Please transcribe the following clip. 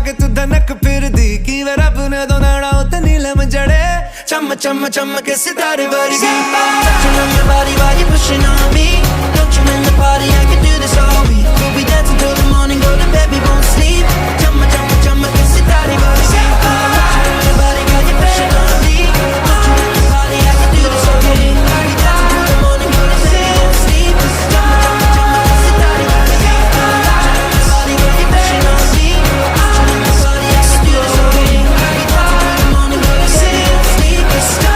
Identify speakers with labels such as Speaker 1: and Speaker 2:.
Speaker 1: के तू धनक फिर दी की वे रब ने दो नाड़ा उते नीलम जड़े चम चम चम के सितारे वर्गी touching on your body while you pushing on me